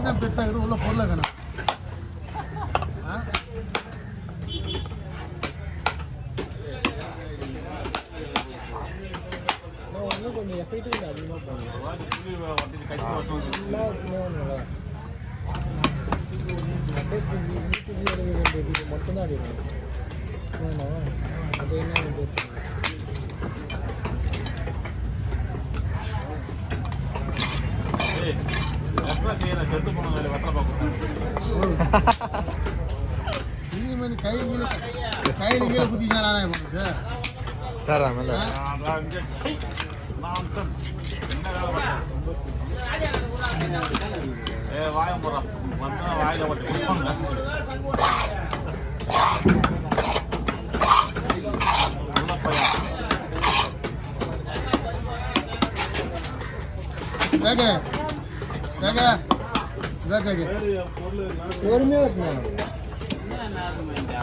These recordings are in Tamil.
தான் பெருசாக உள்ள பொருளை வேணும். கொஞ்சம் எஃபெக்ட் அதிகமாக மட்டும்தான் அடிக்கணும். அது என்ன கையில் கீழே குத்திங்கன்னா சார் ஆமாம் வாய போடுறான் வாயில போட்டு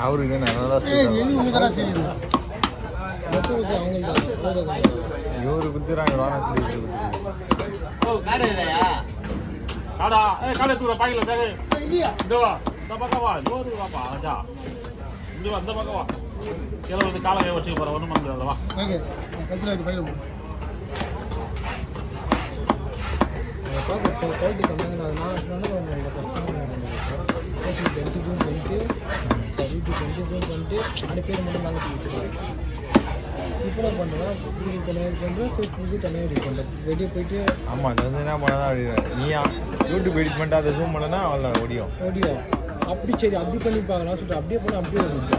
அவரு இவரு குத்துறாங்க காடா காலை தூர பாக்கல தேவை இந்த வா இந்த பக்கம் வா ஜோரு வாப்பா ராஜா இங்க வா இந்த பக்கம் வா கீழே வந்து காலை வச்சுக்க போற ஒண்ணும் பண்ணல வா ஓகே கத்தில பையில குவாலிட்டி கம்மியாக நான் பேர் மட்டும் நாங்கள் வச்சுருக்கோம். இப்போ பண்ணுறோம் தனியாக பண்ணுறோம், ஃபேஸ்புக்கு தனியாக எடிட் பண்ணுறோம். வெளியே போயிட்டு ஆமாம் அது வந்து என்ன பண்ணதான் நீ யூடியூப் எடிட் பண்ணிட்டு அதை ஜூம் பண்ணனா அவ்வளோ ஓடியும் அப்படி சரி அப்படி பண்ணி பார்க்கலாம் சொல்லிட்டு அப்படியே பண்ணால் அப்படியே வந்துச்சு.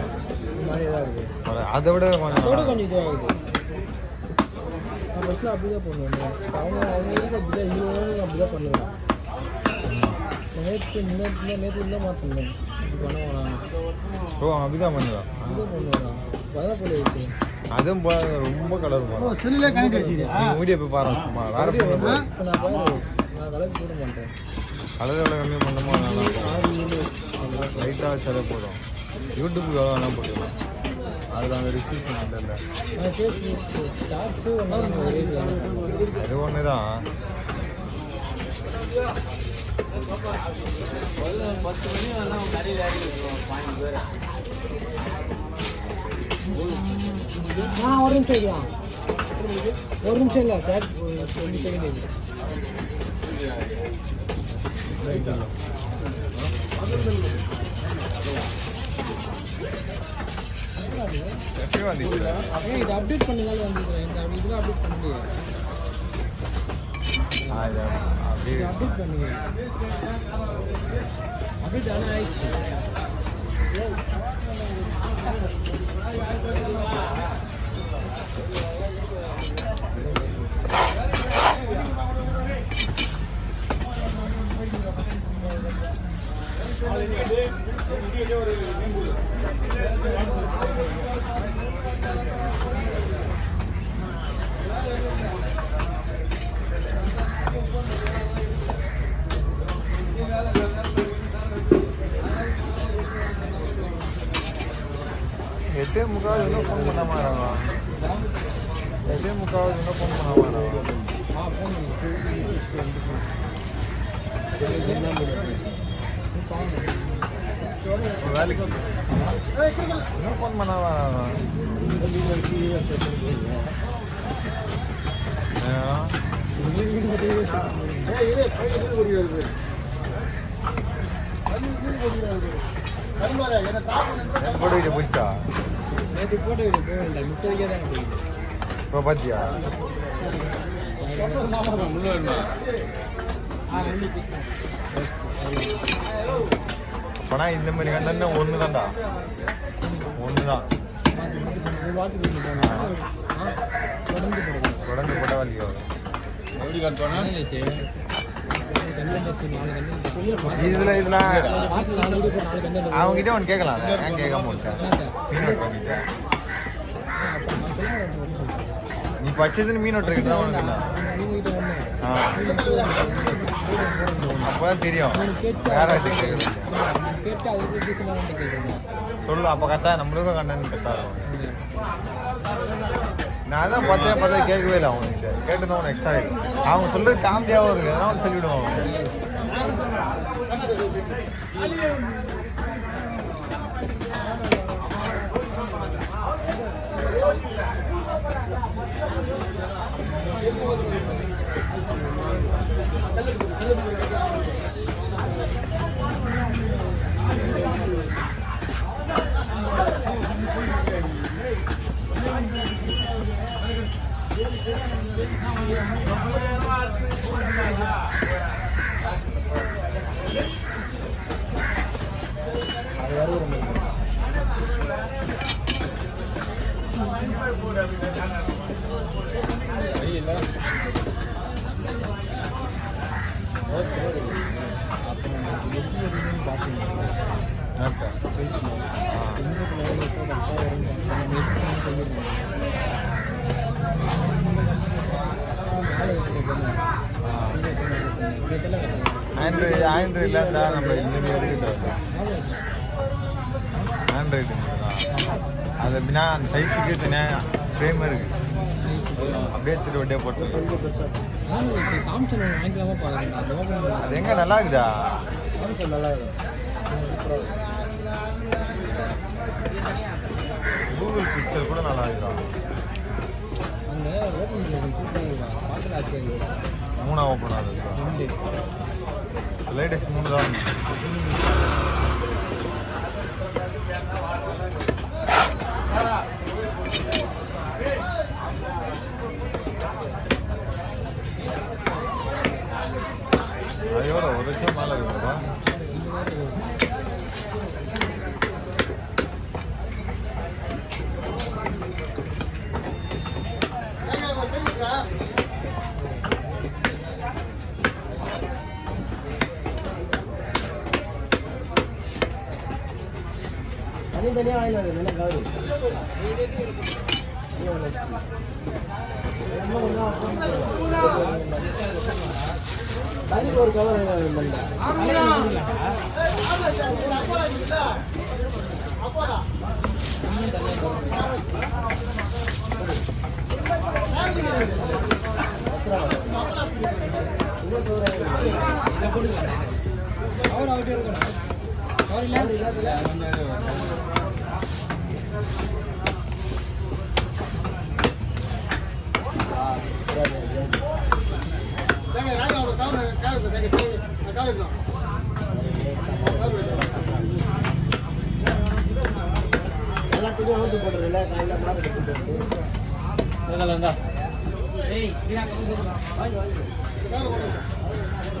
இந்த மாதிரி தான் இருக்குது. அதை விட கொஞ்சம் இதுவாகுது. நான் ஃபஸ்ட்டில் அப்படி தான் பண்ணுவேன். அவங்க அப்படி தான் அப்படி தான் பண்ணுவேன். நேற்று தான் மாற்றணும் இப்படி பண்ண வேணாம். ஓ அப்படிதான் பண்ணுவேன். அப்படிதான் பண்ணுவேன். அதான் போல இருக்கு. அதுவும் ரொம்ப கலர் போகும். செல்லில் கனெக்ட் வச்சுக்கிறேன். வீடியோ போய் பாருங்க. வேறு இப்போ நான் கலர் போட மாட்டேன். கலர் எவ்வளோ கம்மி பண்ணுமோ லைட்டாக வச்சாலே போதும். யூடியூப்புக்கு எவ்வளோ வேணால் போட்டுக்கலாம். அதில் அந்த ரிஸ்ட்ரிக்ஷன் இல்லை. அது ஒன்று தான். 10 மணி வரலாம் கடையில் ஒரு நிமிஷம் இல்லையா ஒரு நிமிஷம் இல்லை சார் 20 செகண்ட் இது அப்டேட் பண்ணதால வந்துருக்கேன். இதெல்லாம் அப்டேட் பண்ணலையே. அப்டேட் பண்ணுங்க. அப்டேட் ஆனால் ஆயிடுச்சு. எட்டே முக்காவது இன்னும் ஃபோன் பண்ண மாட்டாங்க. எட்டே முக்காவது இன்னும் ஃபோன் பண்ண மாட்டாங்க. வேலைக்கு இன்னும் ஃபோன் பண்ண வராங்க. போட்டு வீட்டு போயிடுச்சா? நேற்று போட்டோ வீடு போகல 30 தான் போயிடுது. இப்போ பார்த்தியா? அப்போனா இந்த மாதிரி கண்டன ஒன்று தான்டா. ஒன்று தான் தொடர்ந்து போட்ட வலிக்கு இதுல அவங்ககிட்ட ஒன்று கேட்கலாம். ஏன் கேட்காம விட்டேன்? நீ பச்சதுன்னு மீன் ஓட்டுறீங்க அப்பதான் தெரியும். வேற சொல்லு அப்போ கரெக்டா நம்மளுக்கும் கண்டன் கரெக்டா இருக்கும். நான் தான் பார்த்தே கேட்கவே இல்லை. அவங்ககிட்ட கேட்டுதான் ஒன்று எக்ஸ்ட்ரா இருக்கு. அவங்க சொல்றது காமெடியாகவும் இருக்கு. எதனா ஒன்று சொல்லிவிடுவாங்க. ஆண்ட்ராய்டு இல்லாத நம்ம இந்த எடுத்துட்டு ஆண்ட்ராய்டு அது பின்னா அந்த சைஸுக்கு தனியாக ஃப்ரேம் இருக்கு அப்படியே எடுத்துட்டு வண்டியை போட்டு சாம்சங் வாங்கிக்கலாமா பாருங்க. அது எங்க நல்லா இருக்குதா? சாம்சங் நல்லா இருக்கும். கூகுள் பிக்சர் கூட நல்லா இருக்குதா? அந்த ஓப்பன் பண்ணி சூப்பராக இருக்கா பார்த்துல ஆச்சரியம். 3 ஓப்பன் ஆகுது. லேட்டஸ்ட் 3 தான். ஐயோ 1 லட்சம் மேலே இருக்குப்பா. தனியாக வாங்கி நல்லா கவரு தனிக்கு ஒரு கவர் கவர் ஆகிட்டே இருக்கணும். கவர் இல்லாத எல்லாத்துக்கும் ஓட்டு போடுறதில்ல காலையில் மார்க்கெட் போட்டு